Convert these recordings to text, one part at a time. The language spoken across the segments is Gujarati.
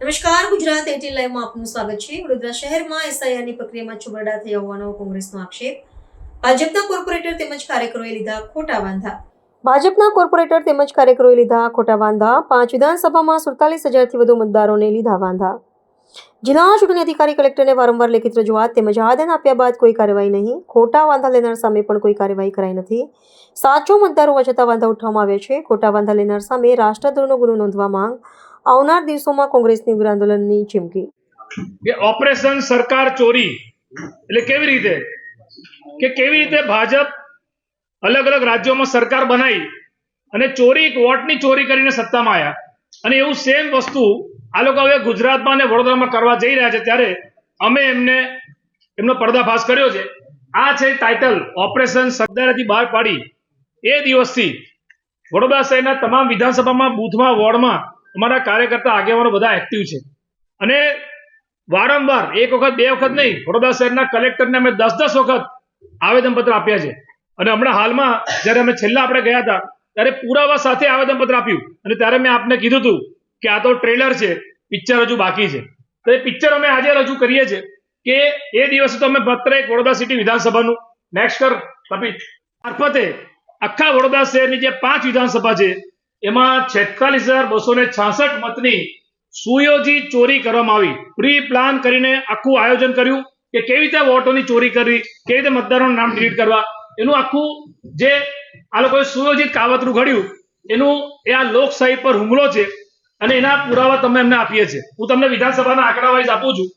નમસ્કાર, ગુજરાત 18 લાઈવમાં આપનું સ્વાગત છે। વડોદરા શહેરમાં એસઆઈઆરની પ્રક્રિયામાં છબરડા થયા હોવાનો કોંગ્રેસનો આક્ષેપ। ભાજપના કોર્પોરેટર તેમજ કાર્યકરોએ લીધા ખોટા વાંધા। ભાજપના કોર્પોરેટર તેમજ કાર્યકરોએ લીધા ખોટા વાંધા। 5 વિધાનસભામાં 47,000થી વધુ મતદારોને લીધા વાંધા। જિલ્લા ચૂંટણી અધિકારી કલેક્ટરને વારંવાર લેખિત રજૂઆત તેમજ આવેદન આપ્યા બાદ કોઈ કાર્યવાહી નહીં। ખોટા વાંધા લેનાર સામે પણ કોઈ કાર્યવાહી કરાઈ નથી। સાચો મતદાર હોવા છતાં વાંધા ઉઠાવવામાં આવ્યા છે। ખોટા વાંધા લેનાર સામે રાષ્ટ્રદ્રોહનો ગુનો નોંધવા માંગ। આવનાર દિવસોમાં કોંગ્રેસની ઉગ્ર આંદોલનની ચીમકી। ઓપરેશન સરકાર ચોરી એટલે કેવી રીતે ભાજપ અલગ અલગ રાજ્યોમાં સરકાર બનાવી અને વોટની ચોરી કરીને સત્તામાં આવ્યા અને એવું સેમ વસ્તુ આ લોકો હવે ગુજરાતમાં અને વડોદરામાં કરવા જઈ રહ્યા છે ત્યારે અમે એમનો પર્દાફાશ કર્યો છે। આ છે ટાઇટલ ઓપરેશન સરદારથી બહાર પાડી એ દિવસથી વડોદરા શહેરના તમામ વિધાનસભામાં બૂથમાં વોર્ડમાં અમારા કાર્યકર્તા આગેવાનો બધા એક્ટિવ છે અને વારંવાર એક વખત બે વખત નહીં વડોદરા શહેરના કલેક્ટરને અમે 10 વખત આવેદનપત્ર આપ્યા છે અને હમણાં હાલમાં જ્યારે અમે છેલ્લા આપણે ગયા હતા ત્યારે પુરાવા સાથે આવેદનપત્ર આપ્યું અને ત્યારે મેં આપને કીધું હતું કે આ તો ટ્રેલર છે, પિક્ચર હજુ બાકી છે। તો એ પિક્ચર અમે આજે રજૂ કરીએ છીએ કે એ દિવસે તો અમે માત્ર એક વડોદરા સિટી વિધાનસભાનું નેક્સ્ટ મારફતે આખા વડોદરા શહેરની જે 5 વિધાનસભા છે એમાં 46,266 મતની સુયોજિત ચોરી કરવામાં આવી। પ્રી પ્લાન કરીને આખું આયોજન કર્યું કે કેવી રીતે વોટોની ચોરી કરવી, કેવી રીતે મતદારોનું નામ ડિલીટ કરવા, એનું આખું જે આ લોકોએ સુયોજિત કાવતરું ઘડ્યું એનું એ આ લોકશાહી પર હુમલો છે અને એના પુરાવા તમે એમને આપીએ છીએ। હું તમને વિધાનસભાના આંકડા વાઇઝ આપું છું।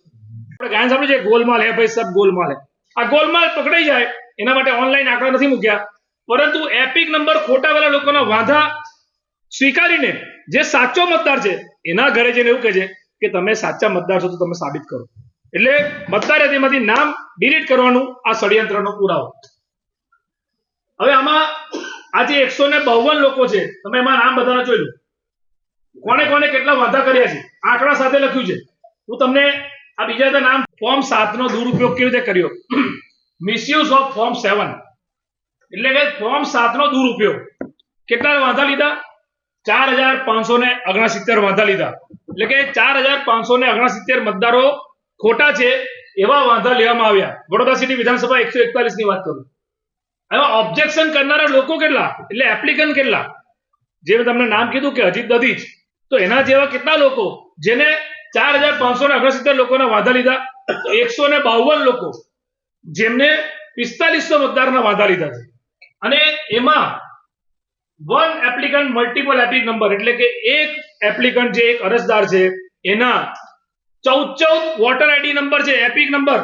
આપણે ગાયન સાંભળ્યું છે ગોલમાલ હે ભાઈ, સબ ગોલમાલ હે। આ ગોલમાલ પકડાઈ જાય એના માટે ઓનલાઈન આંકડા નથી મૂક્યા, પરંતુ એપિક નંબર ખોટાવાળા લોકોના વાંધા સ્વીકારીને જે સાચો મતદાર છે એના ઘરે જઈને એવું કહે છે કે તમે સાચા મતદાર છો તો તમે સાબિત કરો। એટલે મતદાર યાદીમાંથી નામ ડિલીટ કરવાનું આ ષડયંત્રનો પુરાવો। હવે આમાં આજે 152 લોકો છે, તમે એમાં નામ બધાના જોઈ લો, કોને કોને કેટલા વાંધા કર્યા છે આંકડા સાથે લખ્યું છે। હું તમને આ બીજા નામ ફોર્મ 7 નો દુરુપયોગ કેવી રીતે કર્યો, મિસયુઝ ઓફ ફોર્મ 7 એટલે કે ફોર્મ 7 નો દુરુપયોગ। કેટલા વાંધા લીધા? 4,569 વાંધા લીધા, એટલે કે 4,569 મતદારો ખોટા છે એવા વાંધા લેવામાં આવ્યા। વડોદરા સિટી વિધાનસભા 141 ની વાત કરું। એમાં ઓબ્જેક્શન કરનારા લોકો કેટલા, એટલે એપ્લિકન્ટ કેટલા, જે મેં તમને નામ કીધું કે અજીત દધીચ, તો એના જેવા કેટલા લોકો જેને 4,569 લોકોના વાંધા લીધા, 152 લોકો જેમને 4500 મતદારના વાંધા લીધા છે અને એમાં one applicant multiple EPIC number એટલે કે એક એપ્લિકન્ટ જે એક અરજદાર છે એના 14 વોટર આઈડી નંબર છે, એપિક નંબર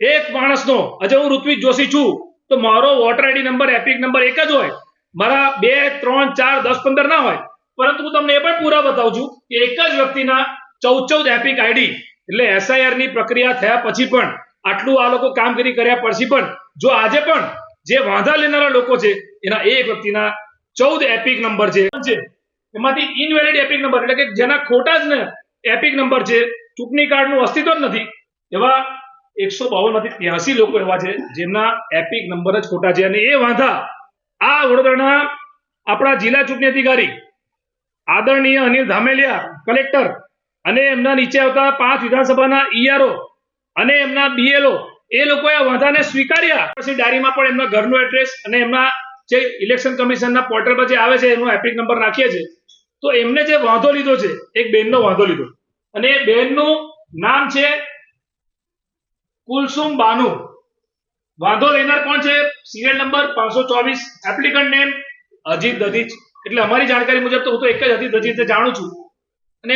એક માણસનો। આજે હું ઋત્વિક જોશી છું તો મારો voter ID number EPIC number એક જ હોય, મારા 2, 3, 4, 10, 15 ના હોય, પરંતુ હું તમને એ પણ પૂરા બતાવું છું કે એક જ વ્યક્તિના 14 એપિક આઈડી। એટલે એસઆઈઆર ની પ્રક્રિયા થયા પછી પણ આટલું આ લોકો કામગીરી કર્યા પછી પણ જો આજે પણ જે વાંધા લેનારા લોકો છે એના એક વ્યક્તિના 14 એપિક નંબર છે, એમાંથી ઇનવેલિડ એપિક નંબર એટલે કે જેના ખોટા જ ને એપિક નંબર છે, ચૂંટણી કાર્ડનું અસ્તિત્વ જ નથી, એવા 152 માંથી 83 લોકો એવા છે જેમના એપિક નંબર જ ખોટા છે। અને એ વાંધા આ વડોદરાના આપણા જિલ્લા ચૂંટણી અધિકારી આદરણીય અનિલ ધામેલિયા કલેક્ટર અને એમના નીચે આવતા 5 વિધાનસભાના ઈઆરઓ અને એમના બીએલઓ એ લોકોએ આ વાંધાને સ્વીકાર્યા। પછી ડાયરીમાં પણ એમના ઘરનું એડ્રેસ અને એમના જે ઇલેક્શન કમિશનના પોર્ટલ પર જે આવે છે એનો એપિક નંબર નાખીએ છીએ। તો એમને જે વાંધો લીધો છે, એક બેનનો વાંધો લીધો અને એ બેનનું નામ છે કુલસુમ બાનુ। વાંધો લેનાર કોણ છે? Serial number 524, applicant name Ajit Dadhich. એટલે અમારી જાણકારી મુજબ તો હું તો એક જ અજીત દધીચને જાણું છું અને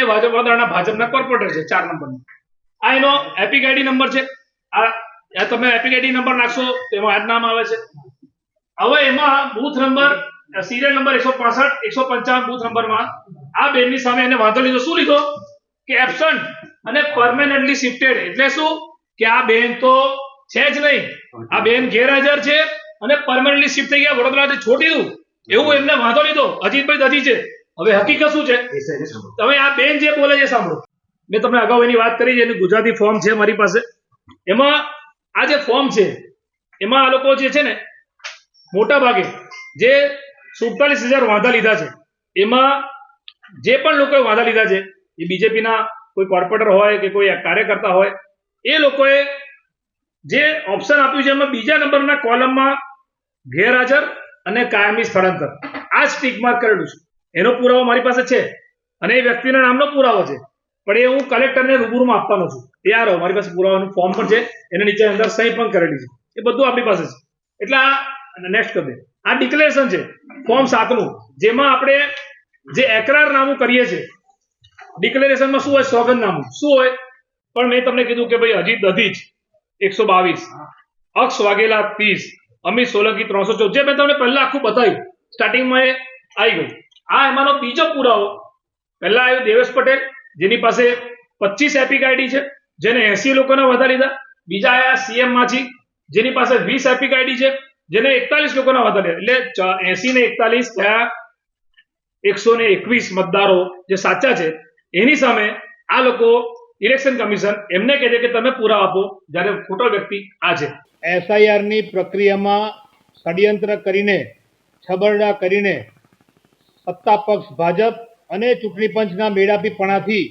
ભાજપના કોર્પોરેટર છે 4 નંબરનો। આ એનો એપિક આઈડી નંબર છે। આ તમે એપિક આઈડી નંબર નાખશો તેમાં આ જ નામ આવે છે। હવે એમાં booth number serial number 165, 155 booth નંબરમાં આ બેનની સામે એને વાંધો લીધો। શું લીધો કે એબ્સન્ટ અને પરમેનન્ટલી શિફ્ટેડ, એટલે શું કે આ બેન તો છે જ નહીં, આ બેન ગેરહાજર છે અને પરમેનન્ટલી શિફ્ટ થઈ ગયા, વડોદરાથી છોડી દીધું એવું એમને વાંધો લીધો અજીતભાઈ દધીચે। હવે હકીકત શું છે તમે આ બેન જે બોલે છે સાંભળો। મેં તમને અગાઉ એની વાત કરી છે, એનું ગુજરાતી ફોર્મ છે મારી પાસે। એમાં આ જે ફોર્મ છે એમાં આ લોકો જે છે ને મોટા ભાગે જે 47,000 વાંધા લીધા છે એમાં જે પણ લોકોએ વાંધા લીધા છે એ બીજેપીના કોઈ કોર્પોરેટર હોય કે કોઈ કાર્યકર્તા હોય, એ લોકોએ જે ઓપ્શન આપ્યું છે એમાં બીજા નંબરના કોલમમાં ગેરહાજર અને કાયમી સ્થળાંતર આ જ ટીક માર્ક કરેલું છે. એનો પુરાવો મારી પાસે છે અને એ વ્યક્તિના નામનો પુરાવો છે, પણ એ હું કલેક્ટરને રૂબરૂમાં આપવાનો છું. તૈયાર હો, મારી પાસે પુરાવાનું ફોર્મ પણ છે, એને નીચે અંદર સહી પણ કરેલી છે. એ બધું આપણી પાસે છે. એટલે આ નેક્સ્ટ કરી દે. આ ડિક્લેરેશન છે ફોર્મ 7નું, જેમાં આપણે જે એકરારનામું કરીએ છીએ. ડિક્લેરેશનમાં શું હોય? સોગંદનામું શું હોય? પણ મેં તમને કીધું કે ભાઈ અજીત દધીચ 122, અક્ષ વાઘેલા 30, અમિત સોલંકી 314, જે મેં તમને પહેલા આખું બતાવ્યું સ્ટાર્ટિંગમાં, એ આવી ગયું. આ એમાંનો બીજો પુરાવો પહેલા આવ્યો દેવેશ પટેલ, જેની પાસે 25 એપિક આઈડી છે, જેને 80 લોકોના વધારી લીધા. બીજા આયા સીએમ માછી, જેની પાસે 20 એપિક આઈડી છે, જેને 41 લોકોના વધારી લીધા. એટલે 80 ને 41 થયા 121 મતદારો જે સાચા છે. એની સામે આ લોકો ઇલેક્શન કમિશન એમને કહે છે કે તમે પુરાવા આપો, જ્યારે ખોટો વ્યક્તિ આ છે. SIR ની પ્રક્રિયામાં ષડયંત્ર કરીને, છબરડા કરીને સત્તા પક્ષ ભાજપ અને ચૂંટણી પંચના મેળાપીપણાથી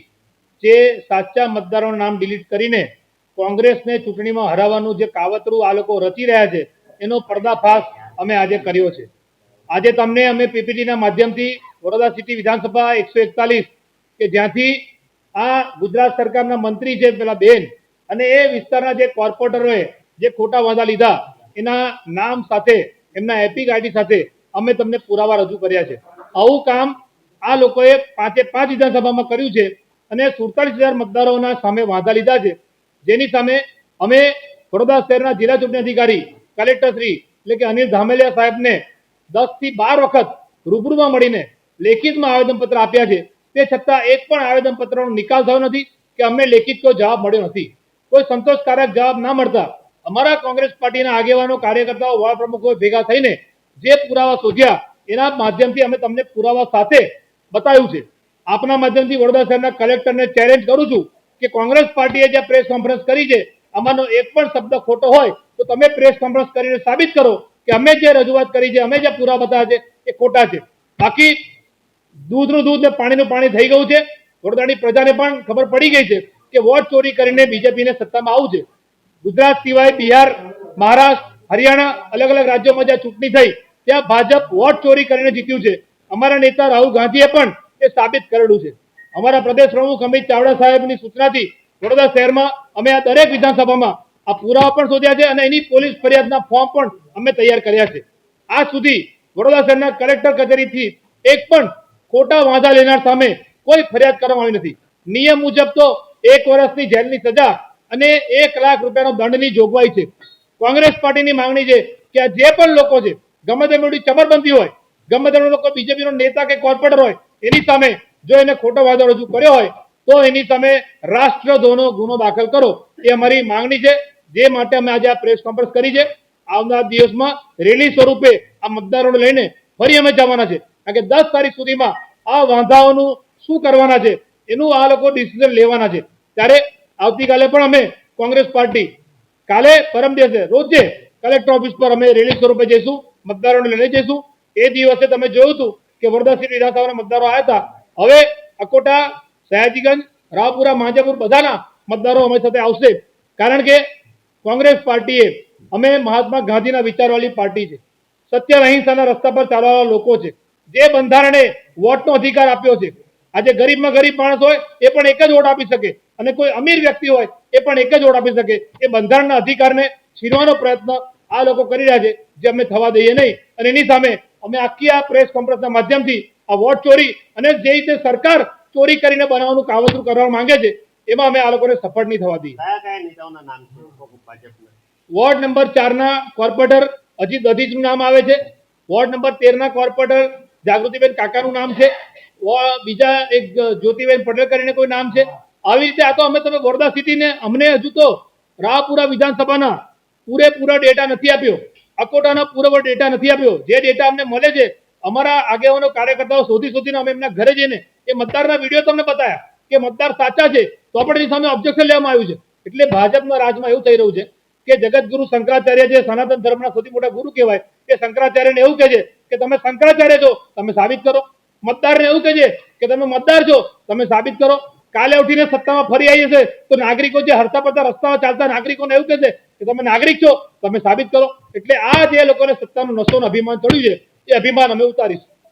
જે સાચા મતદારોનું નામ ડિલીટ કરીને કોંગ્રેસને ચૂંટણીમાં હરાવવાનું જે કાવતરું આ લોકો રચી રહ્યા છે, એનો પર્દાફાશ અમે આજે કર્યો છે. આજે તમને અમે પીપીટીના માધ્યમથી વડોદરા સિટી વિધાનસભા 141 કે જ્યાંથી આ ગુજરાત સરકારના મંત્રી છે પેલા બેન અને એ વિસ્તારના જે કોર્પોરેટરોએ જે ખોટા વાંધા લીધા એના નામ સાથે, એમના એપિક આઈડી સાથે અમે તમને પુરાવા રજૂ કર્યા છે. આવું કામ આ લોકોએ 5 વિધાનસભામાં કર્યું છે અને 47,000 મતદારોના સામે વાંધા લીધા છે, જેની સામે અમે વડોદરા શહેરના જિલ્લા ચૂંટણી અધિકારી કલેક્ટર શ્રી એટલે કે અનિલ ધામેલિયા સાહેબને 10 થી 12 વખત રૂબરૂમાં મળીને લેખિતમાં આવેદનપત્ર આપ્યા છે. તે છતાં એક પણ આવેદનપત્રનો નિકાલ થયો નથી કે અમને લેખિત કોઈ જવાબ મળ્યો નથી. કોઈ સંતોષકારક જવાબ ના મળતા અમારા કોંગ્રેસ પાર્ટીના આગેવાનો, કાર્યકર્તાઓ, વોર્ડ પ્રમુખો ભેગા થઈને જે પુરાવા શોધ્યા એના માધ્યમથી અમે તમને પુરાવા સાથે બતાવ્યું છે. આપના માધ્યમથી વડોદરા શહેરના કલેક્ટરને ચેલેન્જ કરું છું કે કોંગ્રેસ પાર્ટીએ જે પ્રેસ કોન્ફરન્સ કરી છે આમાંનો એક પણ શબ્દ ખોટો હોય તો તમે પ્રેસ કોન્ફરન્સ કરીને સાબિત કરો કે અમે જે રજૂઆત કરી છે, અમે જે પુરાવા બતાવ્યા છે એ ખોટા છે. બાકી દૂધનું દૂધ ને પાણીનું પાણી થઈ ગયું છે. વડોદરાની પ્રજાને પણ ખબર પડી ગઈ છે કે વોટ ચોરી કરીને બીજેપીને સત્તામાં આવવું છે. ગુજરાત સિવાય બિહાર, મહારાષ્ટ્ર, હરિયાણા, અલગ અલગ રાજ્યોમાં જ્યાં ચૂંટણી થઈ ત્યાં ભાજપ વોટ ચોરી કરીને જીત્યું છે. અમારા નેતા રાહુલ ગાંધીએ પણ એ સાબિત કરેલું છે. અમારા પ્રદેશ પ્રમુખ અમિત ચાવડા સાહેબની સૂચનાથી વડોદરા શહેરમાં અમે આ દરેક વિધાનસભામાં આ પુરાવા પણ શોધ્યા છે અને એની પોલીસ ફરિયાદના ફોર્મ પણ અમે તૈયાર કર્યા છે. આજ સુધી વડોદરા શહેરના કલેક્ટર કચેરીથી એક પણ ખોટા વાંધા લેનાર સામે કોઈ ફરિયાદ કરવામાં આવી નથી. નિયમ મુજબ તો 1 વર્ષની જેલની સજા અને 1 લાખ રૂપિયાનો દંડની જોગવાઈ છે. કોંગ્રેસ પાર્ટીની માંગણી છે કે આ જે પણ લોકો છે, ગમે તે મોટી ચમરબંધી હોય, ગમે તે લોકો બીજેપીનો નેતા કે કોર્પોરેટર હોય, એની સામે જો એને ખોટો વાંધો રજૂ કર્યો હોય તો એની સામે રાષ્ટ્રદ્રોહનો ગુનો દાખલ કરો, એ અમારી માંગણી છે. જે માટે અમે આજે આ પ્રેસ કોન્ફરન્સ કરી છે. આવનારા દિવસમાં રેલી સ્વરૂપે આ મતદારોને લઈને ફરી અમે જવાના છે, કારણ કે 10 તારીખ સુધીમાં આ વાંધાઓનું શું કરવાના છે એનું આ લોકો ડિસિઝન લેવાના છે. ત્યારે આવતીકાલે પણ અમે કોંગ્રેસ પાર્ટી કાલે પરમ દિવસે રોજે કલેક્ટર ઓફિસ પર અમે રેલી સ્વરૂપે જઈશું, મતદારોને લઈને જઈશું. એ દિવસે તમે જોયું હતું કે વડોદરા સિટી વિધાનસભાના મતદારો આવ્યા હતા. હવે અકોટા, સયાજીગંજ, રાવપુરા, માંજાપુર બધાના મતદારો અમારી સાથે આવશે, કારણ કે કોંગ્રેસ પાર્ટીએ, અમે મહાત્મા ગાંધીના વિચારવાળી પાર્ટી છે, સત્ય અહિંસાના રસ્તા પર ચાલવાવાળા લોકો છે. જે બંધારણે વોટનો અધિકાર આપ્યો છે, આજે ગરીબમાં ગરીબ માણસ હોય એ પણ એક જ વોટ આપી શકે અને કોઈ અમીર વ્યક્તિ હોય એ પણ એક જ વોટ આપી શકે. એ બંધારણના અધિકારને છીનવાનો પ્રયત્ન આ લોકો કરી રહ્યા છે, જે અમે થવા દઈએ નહીં. અને એની સામે અમે આખી આ પ્રેસ કોન્ફરન્સના માધ્યમથી આ વોટ ચોરી અને જે રીતે સરકાર ચોરી કરીને બનાવવાનું કાવતરું કરવા માંગે છે એમાં અમે આ લોકોને સફળ નહીં થવા દઈએ. કયા નેતાઓના નામ છે ભાજપના? વોર્ડ નંબર 4ના કોર્પોરેટર અજીત દધીચનું નામ આવે છે. વોર્ડ નંબર 13ના કોર્પોરેટર જાગૃતિબેન કાકાનું નામ છે. બીજા એક જ્યોતિબેન પટેલ કરીને કોઈ નામ છે. આવી રીતે આ તો અમે તમે વડોદરા સિટીને અમને હજુ તો રાવપુરા વિધાનસભાના પૂરેપૂરા ડેટા નથી આપ્યો, અકોટાનો પૂરેપૂરો ડેટા નથી આપ્યો. જે ડેટા અમને મળે છે અમારા આગેવાનો, કાર્યકર્તાઓ શોધીને અમે એમના ઘરે જઈને એ મતદારના વિડીયો તમને બતાવ્યા કે મતદાર સાચા છે, તો પણ એની સામે ઓબ્જેક્શન લેવામાં આવ્યું છે. એટલે ભાજપના રાજમાં એવું થઈ રહ્યું છે કે જગતગુરુ શંકરાચાર્ય જે સનાતન ધર્મના સૌથી મોટા ગુરુ કહેવાય, એ શંકરાચાર્યને એવું કહે છે કે તમે શંકરાચાર્ય છો, તમે સાબિત કરો. મતદારને એવું કહે છે કે તમે મતદાર છો, તમે સાબિત કરો. કાલે ઉઠીને સત્તામાં ફરી આવી હશે તો નાગરિકો જે હરતા પડતા રસ્તામાં ચાલતા નાગરિકોને એવું કહેશે કે તમે નાગરિક છો, તમે સાબિત કરો. એટલે આ જે લોકોને સત્તાનું નશોનું અભિમાન ચડ્યું છે એ અભિમાન અમે ઉતારીશું.